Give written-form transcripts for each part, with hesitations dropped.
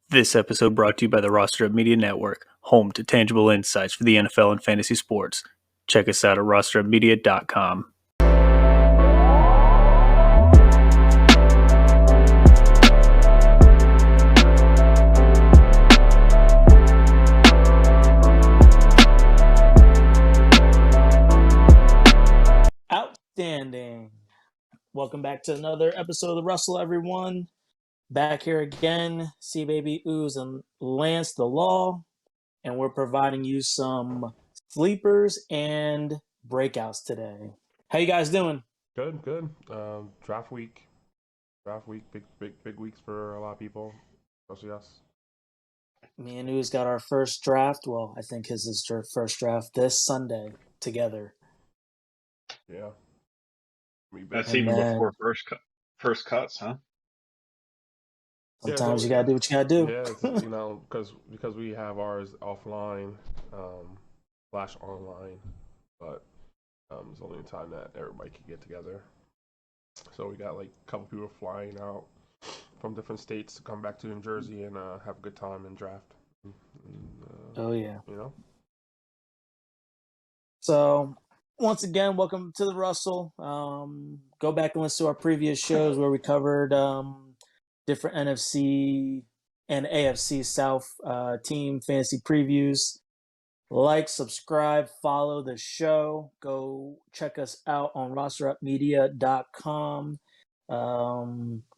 This episode brought to you by the Roster Up Media Network, home to tangible insights for the NFL and fantasy sports. Check us out at rosterupmedia.com. Outstanding. Welcome back to another episode of the RUSL, everyone. Back here again, C-Baby Ooze and Lance the Law, and we're providing you some sleepers and breakouts today. How you guys doing? Good. Draft week, big weeks for a lot of people, especially us. Me and Ooze got our first draft. Well, I think his is our first draft this Sunday together. Yeah. That's And even then- before first cuts, huh? Sometimes you gotta do what you gotta do. Yeah, because we have ours offline, slash online, but it's only a time that everybody can get together. So we got like a couple people flying out from different states to come back to New Jersey and have a good time and draft. Oh yeah. You know. So once again, welcome to the RUSL. Go back and listen to our previous shows where we covered different NFC and AFC South team fantasy previews. Like, subscribe, follow the show. Go check us out on rosterupmedia.com.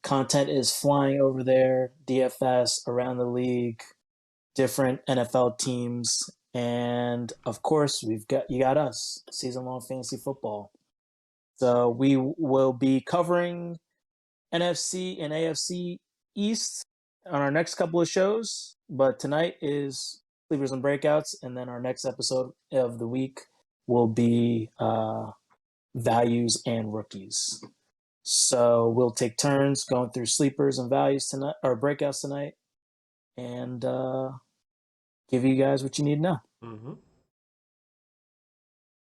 Content is flying over there. DFS, around the league, different NFL teams. And of course, you got us, season-long fantasy football. So we will be covering NFC and AFC East on our next couple of shows. But tonight is Sleepers and Breakouts, and then our next episode of the week will be Values and Rookies. So we'll take turns going through Sleepers and Values tonight, or Breakouts tonight, and give you guys what you need to know. Mm-hmm.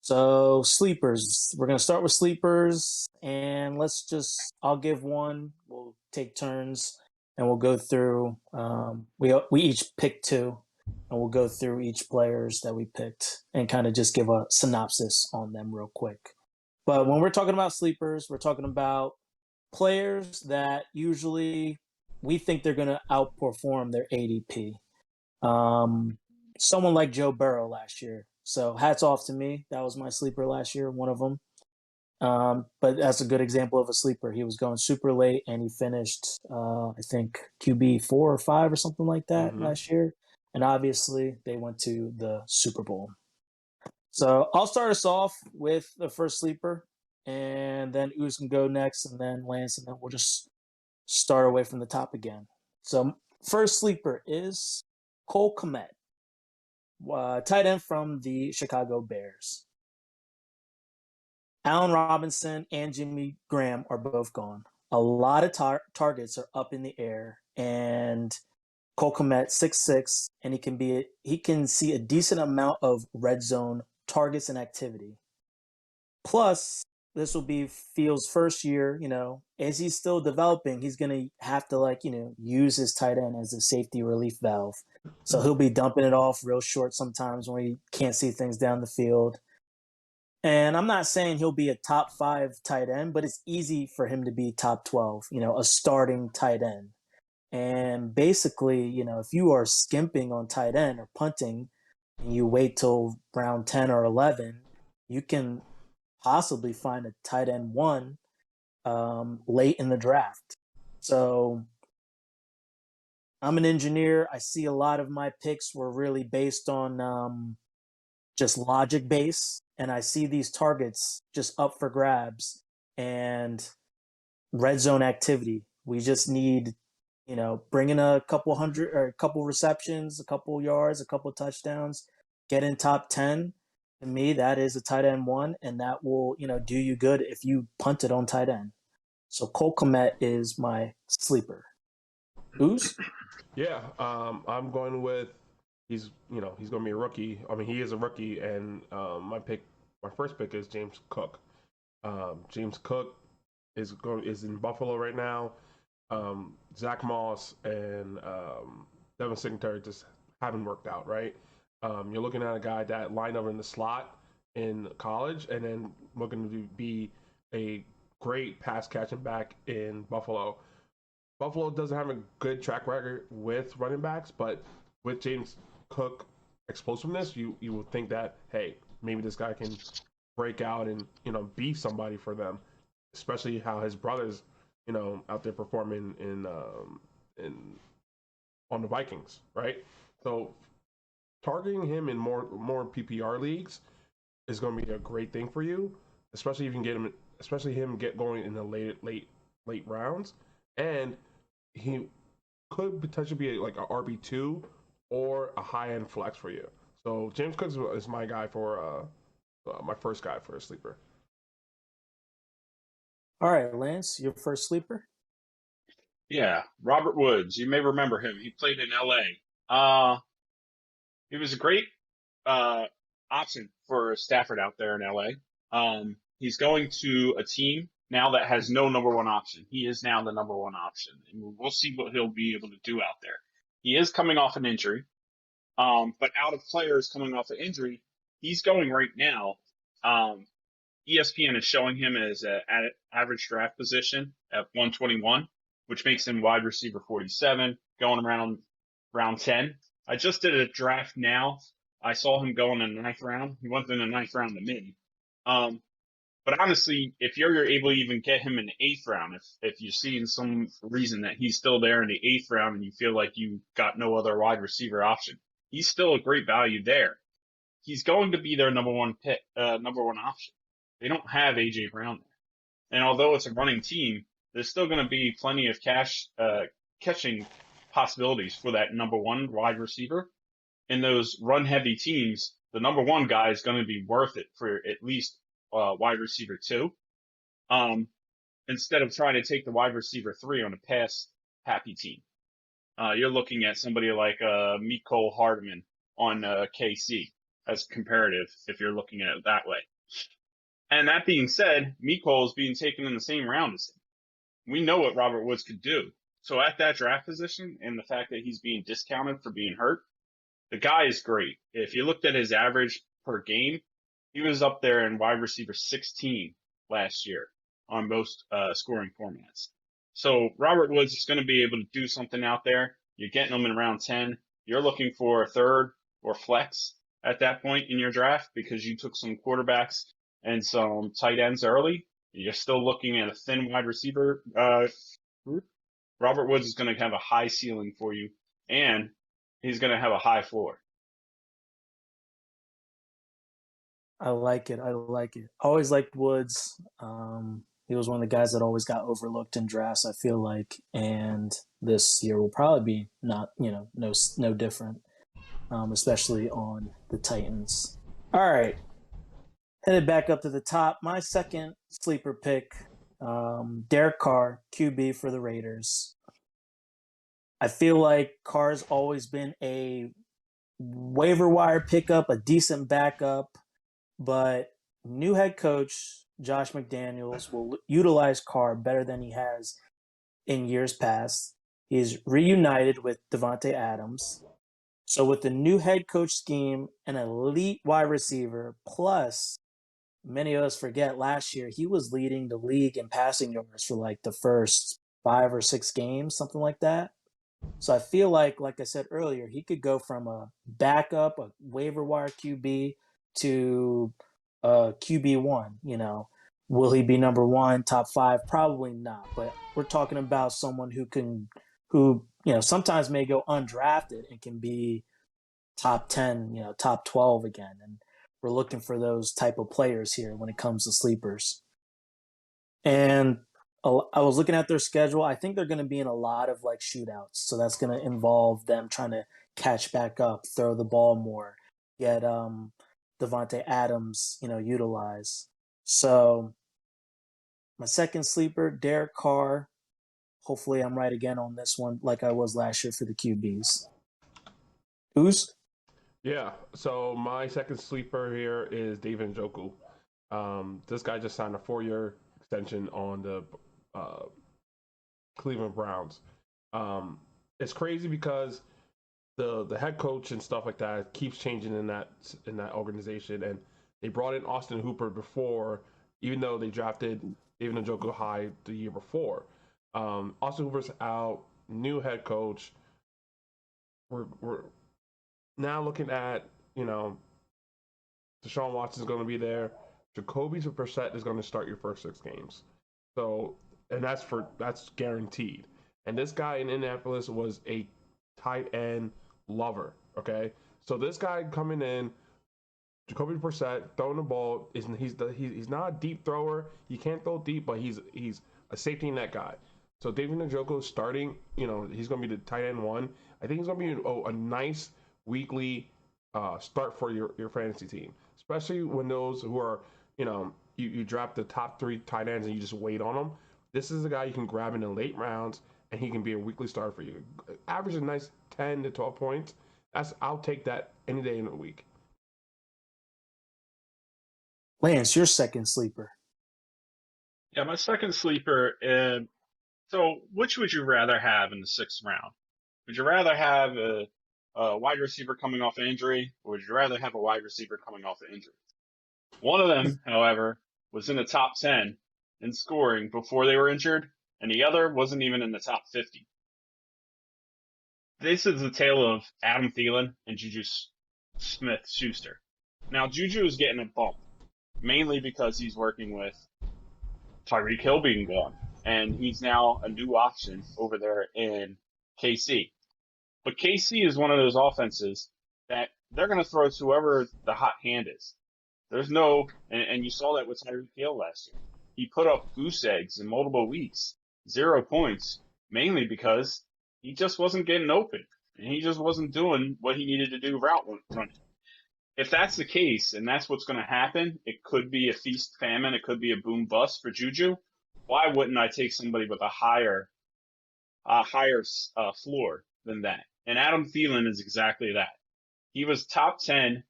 So Sleepers, we're going to start with Sleepers, and I'll give one, we'll take turns, and we'll go through, we each pick two, and we'll go through each players that we picked and kind of just give a synopsis on them real quick. But when we're talking about Sleepers, we're talking about players that usually we think they're going to outperform their ADP. Someone like Joe Burrow last year. So hats off to me. That was my sleeper last year, one of them. But that's a good example of a sleeper. He was going super late, and he finished, I think, QB 4 or 5 or something like that last year. And obviously, they went to the Super Bowl. So I'll start us off with the first sleeper, and then Ooze can go next, and then Lance, and then we'll just start away from the top again. So first sleeper is Cole Kmet. Tight end from the Chicago Bears. Allen Robinson and Jimmy Graham are both gone. A lot of targets are up in the air, and Cole Kmet, 6'6", and he can see a decent amount of red zone targets and activity. Plus, this will be Fields' first year. As he's still developing, he's gonna have to use his tight end as a safety relief valve. So he'll be dumping it off real short sometimes when he can't see things down the field. And I'm not saying he'll be a top 5 tight end, but it's easy for him to be top 12, a starting tight end. And basically, if you are skimping on tight end or punting and you wait till round 10 or 11, you can possibly find a tight end 1 late in the draft. So I'm an engineer. I see a lot of my picks were really based on just logic base, and I see these targets just up for grabs and red zone activity. We just need, bring in a couple hundred or a couple receptions, a couple yards, a couple touchdowns, get in top 10. To me, that is a tight end 1, and that will, do you good if you punt it on tight end. So Cole Kmet is my sleeper. Who's? Yeah, I'm going with he's going to be a rookie. I mean, he is a rookie, and my first pick is James Cook. James Cook is in Buffalo right now. Zach Moss and Devin Singletary just haven't worked out, right? You're looking at a guy that lined up in the slot in college and then looking to be a great pass catching back in Buffalo. Buffalo doesn't have a good track record with running backs, but with James Cook explosiveness, you would think that, hey, maybe this guy can break out and be somebody for them, especially how his brothers out there performing in on the Vikings, right? So targeting him in more PPR leagues is going to be a great thing for you, especially if you can get him, especially him get going in the late rounds, and he could potentially be like a RB2 or a high end flex for you. So James Cook is my guy for my first guy for a sleeper. All right, Lance, your first sleeper? Yeah, Robert Woods. You may remember him. He played in LA. He was a great uh, option for Stafford out there in LA. He's going to a team now that has no number one option. He is now the number one option, and we'll see what he'll be able to do out there. He is coming off an injury, but out of players coming off an injury, he's going right now. ESPN is showing him as an average draft position at 121, which makes him wide receiver 47, going around round 10. I just did a draft now. I saw him go in the ninth round. He went in the ninth round to me. But honestly, if you're able to even get him in the eighth round, if you see in some reason that he's still there in the eighth round and you feel like you got no other wide receiver option, he's still a great value there. He's going to be their number one pick, number one option. They don't have AJ Brown there, and although it's a running team, there's still going to be plenty of catching possibilities for that number one wide receiver. In those run heavy teams, the number one guy is going to be worth it for at least wide receiver two. Instead of trying to take the wide receiver three on a pass happy team, you're looking at somebody like Mecole Hardman on KC as comparative if you're looking at it that way. And that being said, Mecole is being taken in the same round as him. We know what Robert Woods could do. So at that draft position and the fact that he's being discounted for being hurt, the guy is great. If you looked at his average per game, he was up there in wide receiver 16 last year on most scoring formats. So Robert Woods is going to be able to do something out there. You're getting him in round 10. You're looking for a third or flex at that point in your draft because you took some quarterbacks and some tight ends early. You're still looking at a thin wide receiver group. Robert Woods is going to have a high ceiling for you, and he's going to have a high floor. I like it. I like it. I always liked Woods. He was one of the guys that always got overlooked in drafts, I feel like. And this year will probably be no different, especially on the Titans. All right. Headed back up to the top. My second sleeper pick, Derek Carr, QB for the Raiders. I feel like Carr's always been a waiver wire pickup, a decent backup, but new head coach Josh McDaniels will utilize Carr better than he has in years past. He's reunited with Devontae Adams. So with the new head coach scheme, an elite wide receiver, plus many of us forget last year he was leading the league in passing yards for like the first 5 or 6 games, something like that. So I feel like I said earlier, he could go from a backup, a waiver wire QB to QB1, Will he be number one, top 5? Probably not. But we're talking about someone who sometimes may go undrafted and can be top 10, top 12 again. And we're looking for those type of players here when it comes to sleepers. And I was looking at their schedule. I think they're going to be in a lot of like shootouts. So that's going to involve them trying to catch back up, throw the ball more, get Devontae Adams, utilize. So my second sleeper, Derek Carr. Hopefully I'm right again on this one like I was last year for the QBs. Who's? Yeah, so my second sleeper here is David Njoku. This guy just signed a 4-year extension on the Cleveland Browns. It's crazy because the head coach and stuff like that keeps changing in that organization, and they brought in Austin Hooper before, even though they drafted David Njoku high the year before. Austin Hooper's out, new head coach. We're now looking at, Deshaun Watson's going to be there. Jacoby Brissett is going to start your first 6 games. So, and that's guaranteed. And this guy in Indianapolis was a tight end lover. Okay, so this guy coming in, Jacoby Brissett throwing the ball, he's not a deep thrower. He can't throw deep, but he's a safety net guy. So David Njoku starting, he's going to be the tight end one. I think he's going to be a nice weekly start for your fantasy team, especially when those who are, you draft the top 3 tight ends and you just wait on them. This is a guy you can grab in the late rounds, and he can be a weekly starter for you. Average a nice 10 to 12 points. I'll take that any day in the week. Lance, your second sleeper. Yeah, my second sleeper. So, which would you rather have in the 6th round? Would you rather have a wide receiver coming off an injury, or would you rather have a wide receiver coming off an injury? One of them, however, was in the top 10 in scoring before they were injured, and the other wasn't even in the top 50. This is the tale of Adam Thielen and Juju Smith-Schuster. Now, Juju is getting a bump, mainly because he's working with Tyreek Hill being gone, and he's now a new option over there in KC. But KC is one of those offenses that they're going to throw to whoever the hot hand is. There's no, and you saw that with Tyreek Hill last year. He put up goose eggs in multiple weeks, 0 points, mainly because he just wasn't getting open, and he just wasn't doing what he needed to do route running. If that's the case, and that's what's going to happen, it could be a feast famine, it could be a boom bust for Juju. Why wouldn't I take somebody with a higher floor than that? And Adam Thielen is exactly that. He was top 10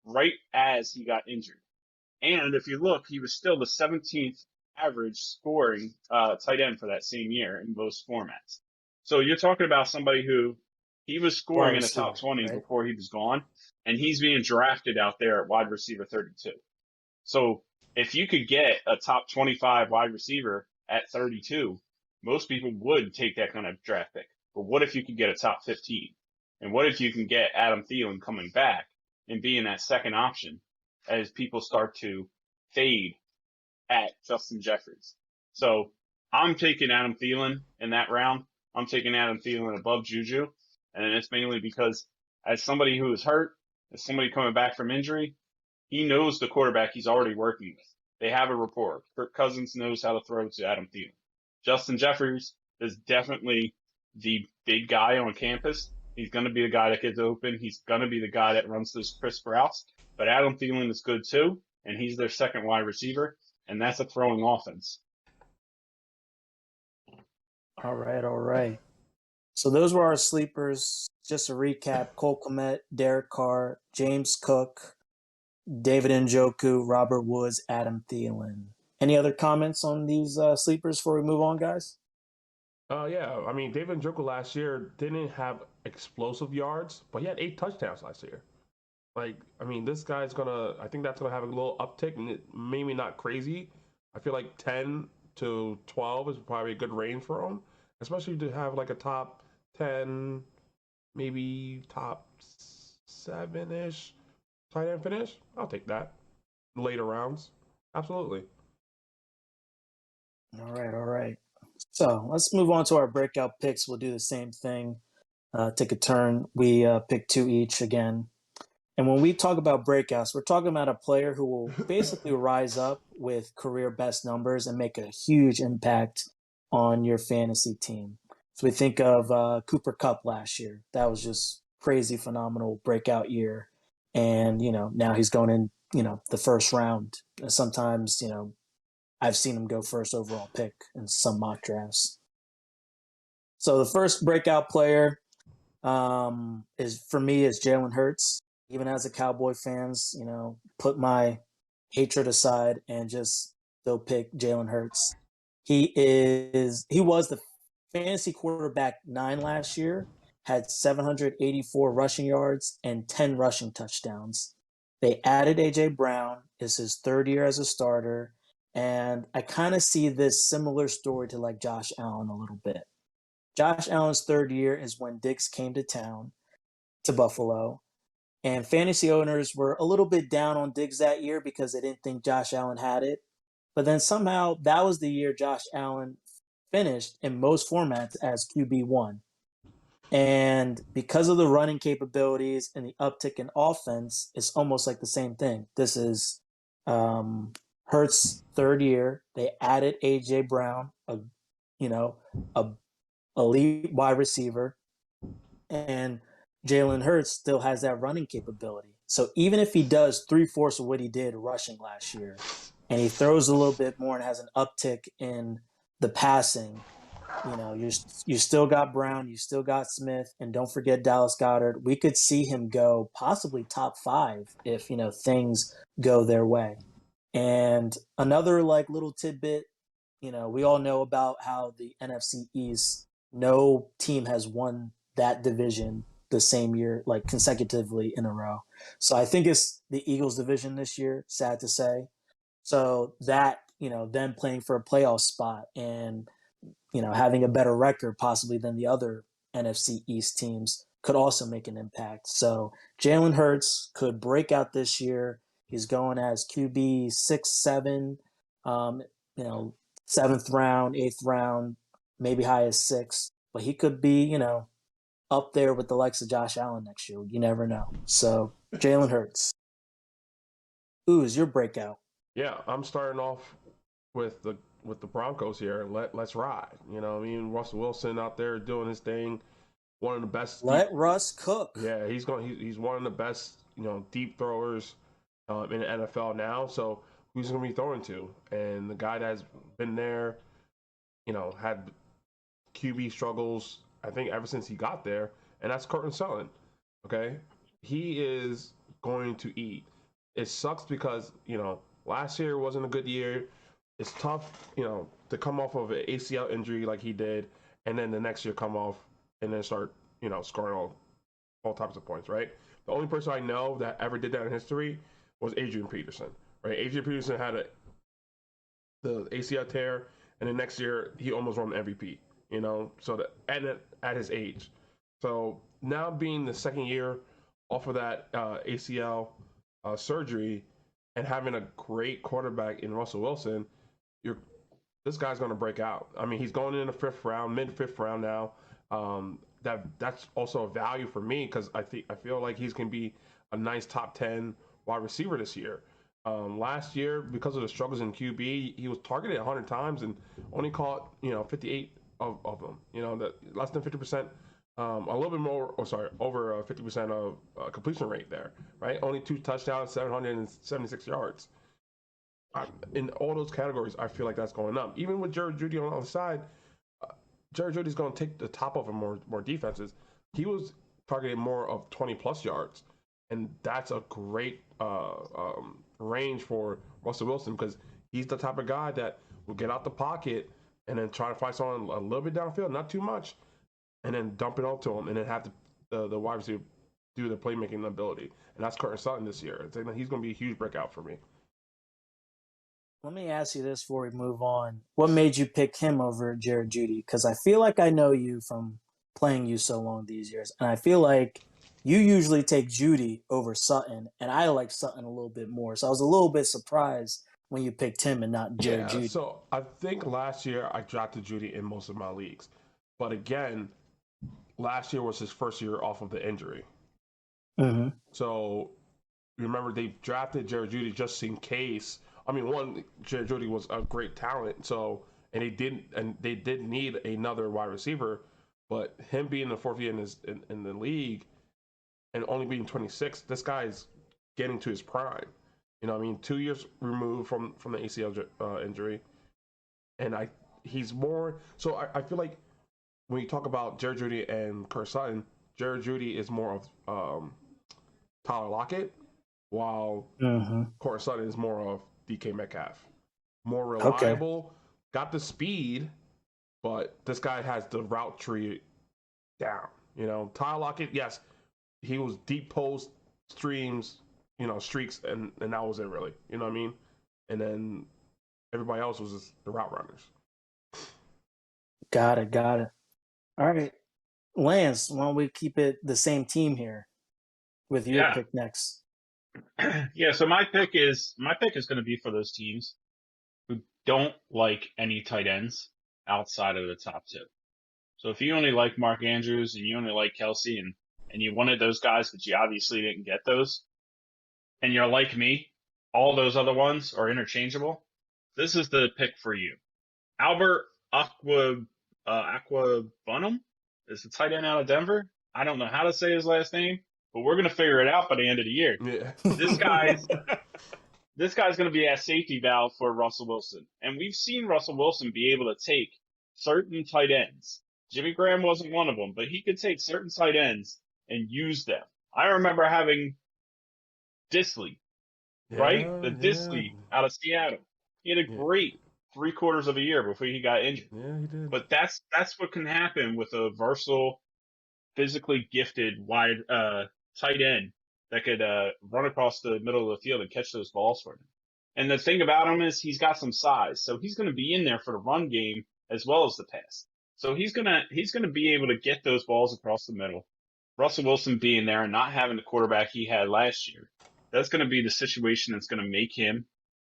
right as he got injured. And if you look, he was still the 17th average scoring tight end for that same year in most formats. So you're talking about somebody who he was scoring in the top 20 right? before he was gone, and he's being drafted out there at wide receiver 32. So if you could get a top 25 wide receiver at 32, most people would take that kind of draft pick. But what if you could get a top 15? And what if you can get Adam Thielen coming back and being that second option as people start to fade at Justin Jeffers? So I'm taking Adam Thielen in that round. I'm taking Adam Thielen above Juju. And it's mainly because as somebody who is hurt, as somebody coming back from injury, he knows the quarterback he's already working with. They have a rapport. Kirk Cousins knows how to throw to Adam Thielen. Justin Jeffers is definitely the big guy on campus. He's going to be the guy that gets open. He's going to be the guy that runs those crisp routes. But Adam Thielen is good too, and he's their second wide receiver, and that's a throwing offense. All right. So those were our sleepers. Just to recap: Cole Kmet, Derek Carr, James Cook, David Njoku, Robert Woods, Adam Thielen. Any other comments on these sleepers before we move on, guys? Yeah. I mean, David Njoku last year didn't have explosive yards, but he had 8 touchdowns last year. Like, I mean, this guy's I think that's going to have a little uptick, and maybe not crazy. I feel like 10 to 12 is probably a good range for him, especially to have like a top 10, maybe top 7-ish tight end finish. I'll take that. Later rounds. Absolutely. All right. So let's move on to our breakout picks. We'll do the same thing. Take a turn. We pick 2 each again. And when we talk about breakouts, we're talking about a player who will basically rise up with career best numbers and make a huge impact on your fantasy team. So we think of Cooper Kupp last year. That was just crazy, phenomenal breakout year. And, now he's going in, the first round. Sometimes, I've seen him go first overall pick in some mock drafts. So the first breakout player is Jalen Hurts. Even as a Cowboy fans, put my hatred aside and just still pick Jalen Hurts. He was the fantasy quarterback 9 last year, had 784 rushing yards and 10 rushing touchdowns. They added A.J. Brown. It's his third year as a starter. And I kind of see this similar story to like Josh Allen a little bit. Josh Allen's third year is when Diggs came to town, to Buffalo. And fantasy owners were a little bit down on Diggs that year because they didn't think Josh Allen had it. But then somehow that was the year Josh Allen finished in most formats as QB1. And because of the running capabilities and the uptick in offense, it's almost like the same thing. This is Hurts' third year. They added A.J. Brown, a elite wide receiver, and Jalen Hurts still has that running capability. So even if he does 3/4 of what he did rushing last year, and he throws a little bit more and has an uptick in the passing, you still got Brown, you still got Smith, and don't forget Dallas Goedert. We could see him go possibly top 5 if things go their way. And another like little tidbit, we all know about how the NFC East, no team has won that division the same year, like consecutively in a row. So I think it's the Eagles division this year, sad to say. So that, them playing for a playoff spot and, having a better record possibly than the other NFC East teams could also make an impact. So Jalen Hurts could break out this year. He's going as QB 6, 7, 7th round, 8th round, maybe high as 6. But he could be, up there with the likes of Josh Allen next year. You never know. So Jalen Hurts. Who's your breakout? Yeah, I'm starting off with the Broncos here. Let's ride. Russell Wilson out there doing his thing. One of the best. Let Russ cook. Yeah, he's one of the best, deep throwers in the NFL now. So who's going to be throwing to? And the guy that's been there, had QB struggles, I think, ever since he got there, and that's Cortland Sutton. Okay, he is going to eat. It sucks because last year wasn't a good year. It's tough, to come off of an ACL injury like he did, and then the next year come off and then start, scoring all types of points, right? The only person I know that ever did that in history was Adrian Peterson, right? Adrian Peterson had the ACL tear, and the next year he almost won MVP, so at his age. So now being the second year off of that ACL surgery and having a great quarterback in Russell Wilson, this guy's going to break out. I mean, he's going in the 5th round, mid 5th round now. That's also a value for me because I feel like he's going to be a nice top 10 wide receiver this year. Last year, because of the struggles in QB, he was targeted 100 times and only caught 58 of them. That less than 50%. A little bit more, over 50% of completion rate there, right? Only 2 touchdowns, 776 yards. In all those categories, I feel like that's going up. Even with Jared Judy on the other side, Jared Judy's going to take the top of him more defenses. He was targeting more of 20-plus yards, and that's a great range for Russell Wilson because he's the type of guy that will get out the pocket and then try to find someone a little bit downfield, not too much, and then dump it off to him, and then have the wide receiver do the playmaking ability. And that's Cortland Sutton this year. He's going to be a huge breakout for me. Let me ask you this before we move on. What made you pick him over Jared Judy? Because I feel like I know you from playing you so long these years, and I feel like you usually take Judy over Sutton, and I like Sutton a little bit more. So I was a little bit surprised when you picked him and not Jared Judy. So I think last year I drafted Judy in most of my leagues. But again, last year was his first year off of the injury. Mm-hmm. So remember, they drafted Jared Judy just in case. I mean, Jared Judy was a great talent, and they did need another wide receiver, but him being the 4th year in the league and only being 26, this guy's getting to his prime. 2 years removed from the ACL injury, and he's more. So I feel like when you talk about Jared Judy and Cortland Sutton, Jared Judy is more of Tyler Lockett, while Cortland Sutton is more of DK Metcalf. More reliable, got the speed, but this guy has the route tree down. You know, Tyler Lockett, yes, he was deep post streams, streaks, and that was it really. You know what I mean? And then everybody else was just the route runners. Got it. All right, Lance, why don't we keep it the same team here with your Yeah. pick next? Yeah, so my pick is going to be for those teams who don't like any tight ends outside of the top two. So if you only like Mark Andrews and you only like Kelsey and you wanted those guys, but you obviously didn't get those, and you're like me, all those other ones are interchangeable, this is the pick for you. Albert Aquabunum is the tight end out of Denver. I don't know how to say his last name, but we're going to figure it out by the end of the year. Yeah. This guy's going to be a safety valve for Russell Wilson. And we've seen Russell Wilson be able to take certain tight ends. Jimmy Graham wasn't one of them, but he could take certain tight ends and use them. I remember having Disley, right? The Disley out of Seattle. He had a great 3/4 of a year before he got injured. Yeah, he did. But that's what can happen with a versatile, physically gifted wide tight end that could run across the middle of the field and catch those balls for him. And the thing about him is he's got some size, so he's going to be in there for the run game as well as the pass. So he's gonna be able to get those balls across the middle. Russell Wilson being there and not having the quarterback he had last year, that's going to be the situation that's going to make him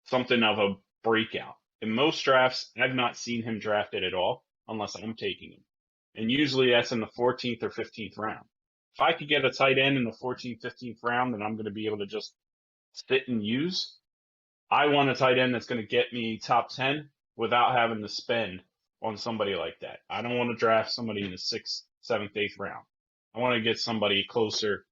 something of a breakout. In most drafts, I've not seen him drafted at all unless I'm taking him. And usually that's in the 14th or 15th round. If I could get a tight end in the 14th, 15th round, then I'm going to be able to just sit and use. I want a tight end that's going to get me top 10 without having to spend on somebody like that. I don't want to draft somebody in the 6th, 7th, 8th round. I want to get somebody closer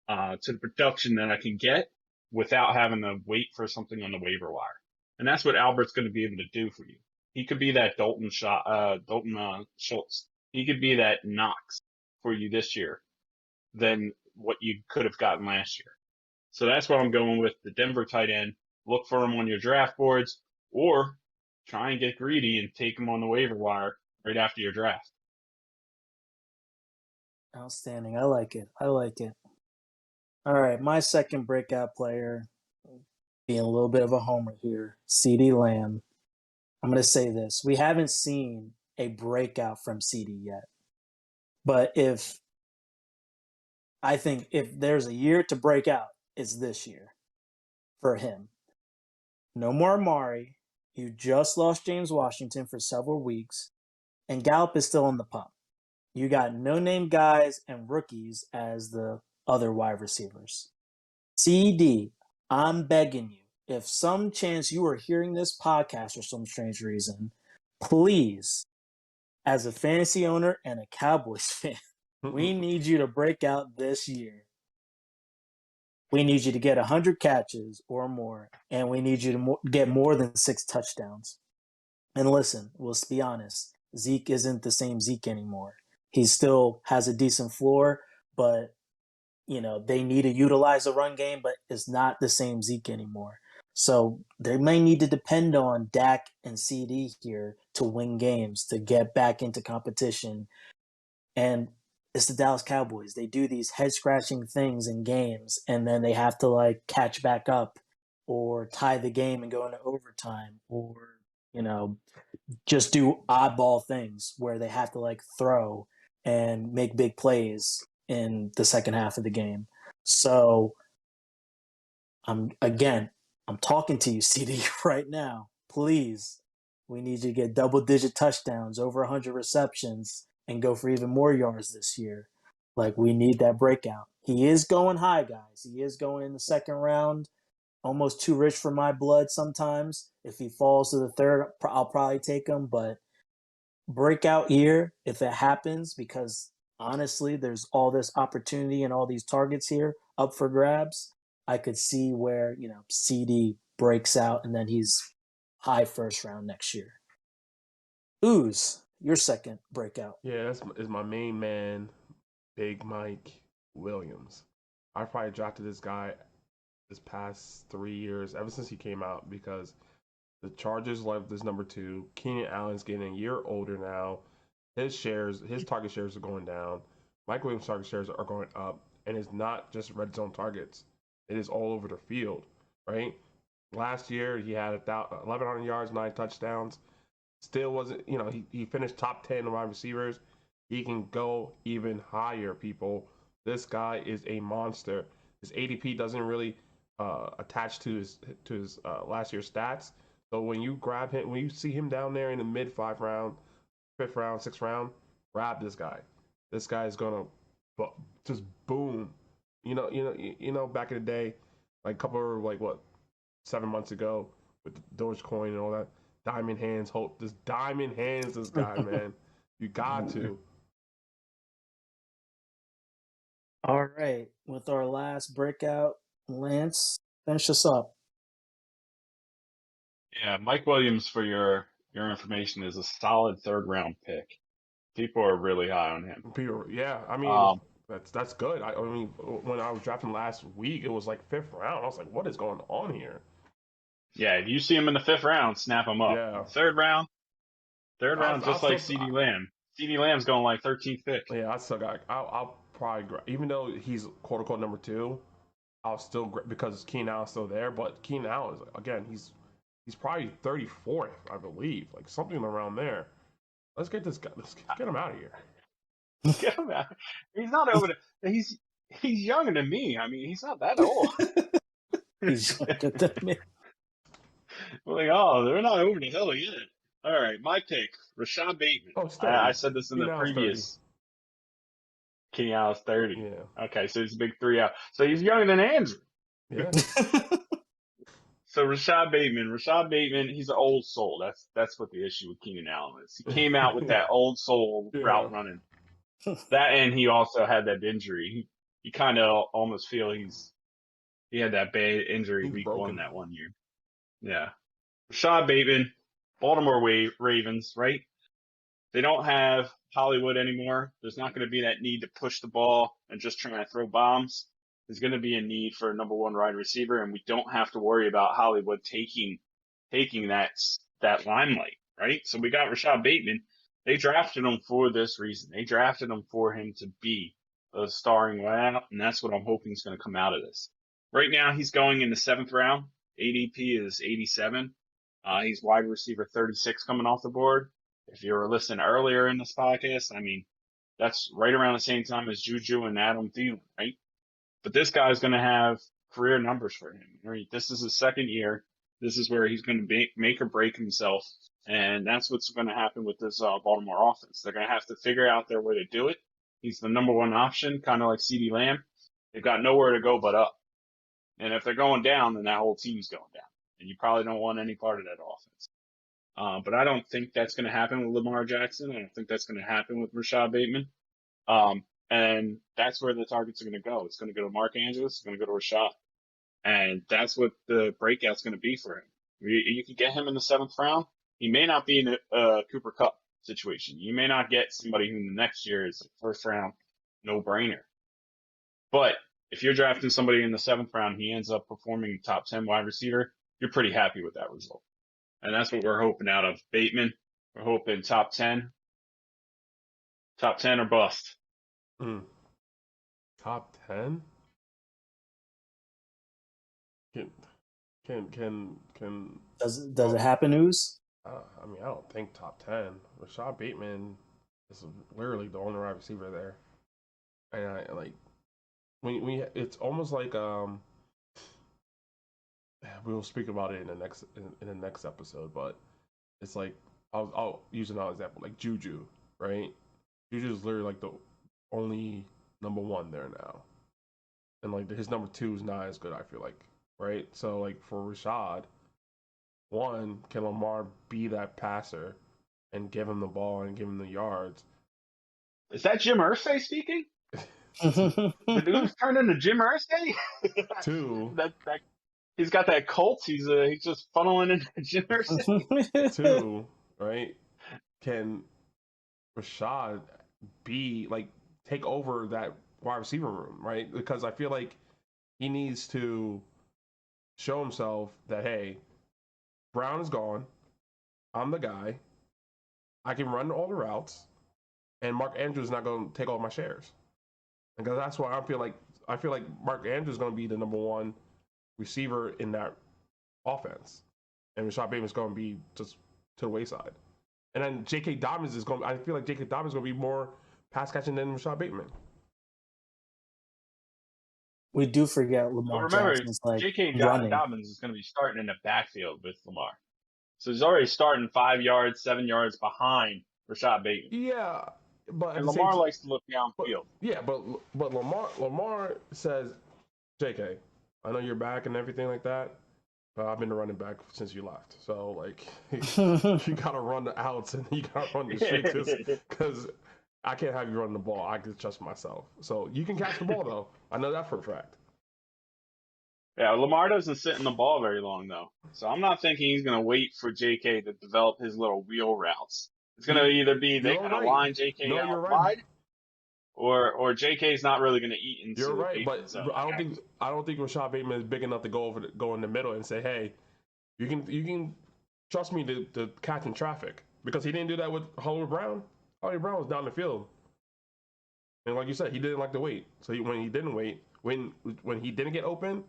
to the production that I can get without having to wait for something on the waiver wire. And that's what Albert's going to be able to do for you. He could be that Dalton Schultz. He could be that Knox for you this year than what you could have gotten last year. So that's what I'm going with, the Denver tight end. Look for him on your draft boards or try and get greedy and take him on the waiver wire right after your draft. Outstanding. I like it. All right, my second breakout player, being a little bit of a homer here, CeeDee Lamb. I'm going to say this. We haven't seen a breakout from CeeDee yet. But I think if there's a year to break out, it's this year for him. No more Amari. You just lost James Washington for several weeks, and Gallup is still in the pump. You got no-name guys and rookies as the other wide receivers. CD, I'm begging you, if some chance you are hearing this podcast for some strange reason, please, as a fantasy owner and a Cowboys fan, we need you to break out this year. We need you to get 100 catches or more, and we need you to get more than 6 touchdowns. And listen, let's be honest, Zeke isn't the same Zeke anymore. He still has a decent floor, but they need to utilize the run game, but it's not the same Zeke anymore. So they may need to depend on Dak and CD here to win games, to get back into competition. And it's the Dallas Cowboys. They do these head-scratching things in games, and then they have to catch back up or tie the game and go into overtime or, just do oddball things where they have to throw and make big plays in the second half of the game. So I'm talking to you, CD, right now. Please, we need you to get double-digit touchdowns, over 100 receptions, and go for even more yards this year. We need that breakout. He is going high, guys. He is going in the second round. Almost too rich for my blood sometimes. If he falls to the third, I'll probably take him. But breakout year, if it happens, because honestly, there's all this opportunity and all these targets here up for grabs. I could see where, CD breaks out and then he's high first round next year. Ooze, your second breakout. Yeah, that's is my main man, Big Mike Williams. I probably drafted this guy this past 3 years, ever since he came out, because the Chargers left this number 2. Keenan Allen's getting a year older now. His target shares are going down. Mike Williams target shares are going up, and it's not just red zone targets. It is all over the field, right? Last year he had 1,100 yards, 9 touchdowns. Still wasn't, he finished top 10 wide receivers. He can go even higher, people. This guy is a monster. His ADP doesn't really attach to his last year's stats. So when you grab him, when you see him down there in the mid 5th round, 5th round, 6th round, grab this guy. This guy is gonna just boom. Back in the day, like a couple of 7 months ago with the Dogecoin and all that. Diamond hands, this guy, man. You got to. All right. With our last breakout, Lance, finish us up. Yeah, Mike Williams, for your information, is a solid 3rd round pick. People are really high on him. Yeah, I mean, that's good. I mean, when I was drafting last week, it was like 5th round. I was like, what is going on here? Yeah, if you see him in the 5th round, snap him up. Yeah. 3rd round, just like still, CeeDee Lamb. CeeDee Lamb's going like 13th pick. Yeah, I still got. I'll probably, even though he's quote unquote number 2, I'll still, because Keenan Allen's still there. But Keenan Allen is, again, he's probably 34th, I believe, like something around there. Let's get this guy. Let's get him out of here. Get him out. He's not over the. He's younger than me. I mean, he's not that old. He's younger than me. We're like, oh, they're not over the hill yet. All right, my pick, Rashad Bateman. Oh, I said this in the previous. Keenan Allen's 30. Yeah. Okay, so he's a big 3 out. So he's younger than Andrew. Yeah. So Rashad Bateman, he's an old soul. That's what the issue with Keenan Allen is. He came out with that old soul route running. That, and he also had that injury. You kind of almost feel he had that bad injury week broken. 1 that one year. Yeah. Rashad Bateman, Baltimore Ravens, right? They don't have Hollywood anymore. There's not going to be that need to push the ball and just try to throw bombs. There's going to be a need for a number 1 wide receiver, and we don't have to worry about Hollywood taking that limelight, right? So we got Rashad Bateman. They drafted him for this reason. They drafted him for him to be a starring route, and that's what I'm hoping is going to come out of this. Right now, he's going in the 7th round. ADP is 87. He's wide receiver 36 coming off the board. If you were listening earlier in this podcast, I mean, that's right around the same time as Juju and Adam Thielen, right? But this guy's going to have career numbers for him. Right? This is his 2nd year. This is where he's going to make or break himself. And that's what's going to happen with this Baltimore offense. They're going to have to figure out their way to do it. He's the number 1 option, kind of like CeeDee Lamb. They've got nowhere to go but up. And if they're going down, then that whole team's going down. And you probably don't want any part of that offense. But I don't think that's going to happen with Lamar Jackson. I don't think that's going to happen with Rashad Bateman. And that's where the targets are going to go. It's going to go to Mark Andrews. It's going to go to Rashad. And that's what the breakout's going to be for him. You can get him in the 7th round. He may not be in a Cooper Kupp situation. You may not get somebody who in the next year is a 1st round no-brainer. But if you're drafting somebody in the 7th round, he ends up performing top 10 wide receiver, you're pretty happy with that result. And that's what we're hoping out of Bateman. We're hoping top 10. Top 10 or bust. Top 10? Can Does it happen, Ooze? I mean, I don't think top 10. Rashad Bateman is literally the only wide receiver there. And I like when it's almost like we'll speak about it in the next episode, but it's like I'll use another example, like Juju, right? Juju is literally like the only number 1 there now, and like his number 2 is not as good, I feel like, right? So like for Rashad, 1, can Lamar be that passer and give him the ball and give him the yards? Is that Jim Irsay speaking? The dude's turned into Jim Irsay? 2, that he's got that cult. He's just funneling into Jim Irsay. 2, right? Can Rashad be like take over that wide receiver room, right? Because I feel like he needs to show himself that, hey, Brown is gone. I'm the guy. I can run all the routes, and Mark Andrews is not going to take all my shares. Because that's why I feel like Mark Andrews is going to be the number one receiver in that offense, and Rashad Bateman is going to be just to the wayside. And then J.K. Dobbins is going. I feel like J.K. Dobbins is going to be more pass catching than Rashad Bateman. We do forget But Lamar remember, Jackson's like J.K. running. Dobbins is going to be starting in the backfield with Lamar. So he's already starting 5 yards, 7 yards behind Rashad Bateman. Yeah, but And Lamar likes to look downfield. But Lamar says, J.K., I know you're back and everything like that, but I've been the running back since you left. So like, you gotta run the outs and you gotta run the streaks because I can't have you run the ball. I can trust myself. So you can catch the ball though. I know that for a fact. Yeah, Lamar doesn't sit in the ball very long though. So I'm not thinking he's going to wait for JK to develop his little wheel routes. It's going to either be they're going to line JK out wide, or JK's not really going to eat into You're right, Bateman's but I don't think Rashad Bateman is big enough to go in the middle and say, hey, you can trust me to catch in traffic, because he didn't do that with Hollywood Brown. Hollywood Brown was down the field, and like you said, he didn't like to wait. So when he didn't wait, when he didn't get open,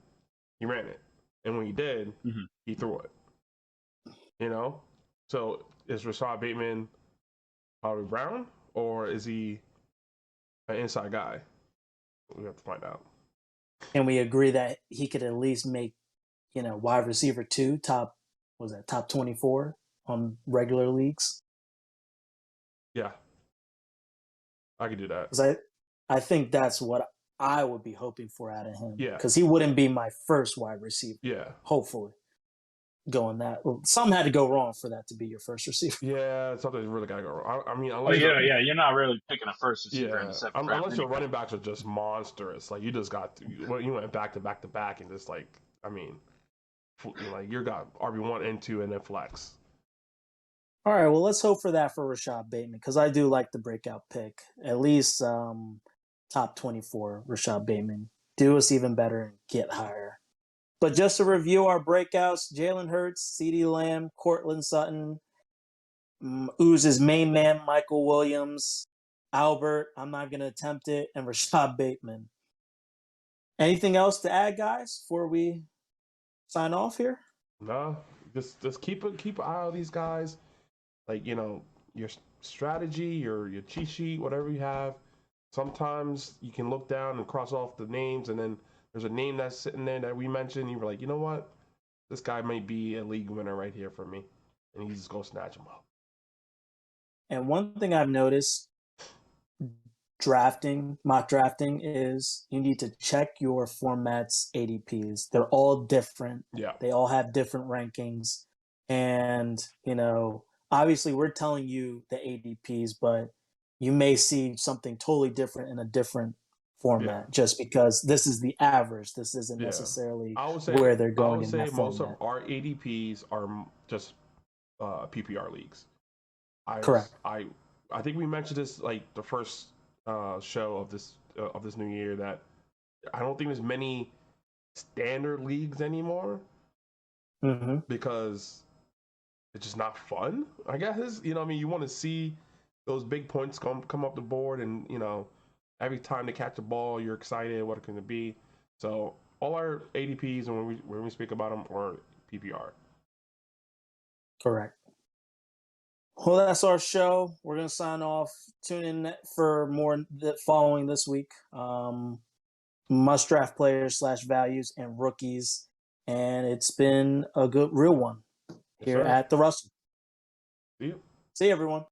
he ran it, and when he did, he threw it. You know, so is Rashad Bateman Hollywood Brown, or is he an inside guy? We have to find out. And we agree that he could at least make, wide receiver 2, top 24 on regular leagues. Yeah, I could do that. Because I think that's what I would be hoping for out of him. Yeah. Because he wouldn't be my first wide receiver. Yeah. Hopefully. Going that. Well, something had to go wrong for that to be your first receiver. Yeah, something really got to go wrong. I mean, unless you're not really picking a first receiver in the 7th round. Unless your running backs are just monstrous. Like, you just got to, you went back to back to back and just like, I mean, like you got RB1 and 2 and then flex. All right, well, let's hope for that for Rashad Bateman, because I do like the breakout pick. At least top 24, Rashad Bateman. Do us even better and get higher. But just to review our breakouts, Jalen Hurts, CeeDee Lamb, Courtland Sutton, Ooz's main man, Michael Williams, Albert, I'm not going to attempt it, and Rashad Bateman. Anything else to add, guys, before we sign off here? No, just keep an eye on these guys. Like, your strategy, your cheat sheet, whatever you have. Sometimes you can look down and cross off the names, and then there's a name that's sitting there that we mentioned. You were like, you know what? This guy might be a league winner right here for me. And you just go snatch him up. And one thing I've noticed mock drafting, is you need to check your format's ADPs. They're all different. Yeah. They all have different rankings. And, obviously we're telling you the ADPs, but you may see something totally different in a different format just because this is the average. This isn't necessarily where they're going in that format. Most of our ADPs are just PPR leagues. Correct. I think we mentioned this like the first show of this new year, that I don't think there's many standard leagues anymore because it's just not fun, I guess. You want to see those big points come up the board, and every time they catch the ball, you're excited. What it can be? So all our ADPs, and when we speak about them, are PPR. Correct. Well, that's our show. We're gonna sign off. Tune in for more following this week. Must draft players / values and rookies, and it's been a real one here at the RUSL. See you. See you, everyone.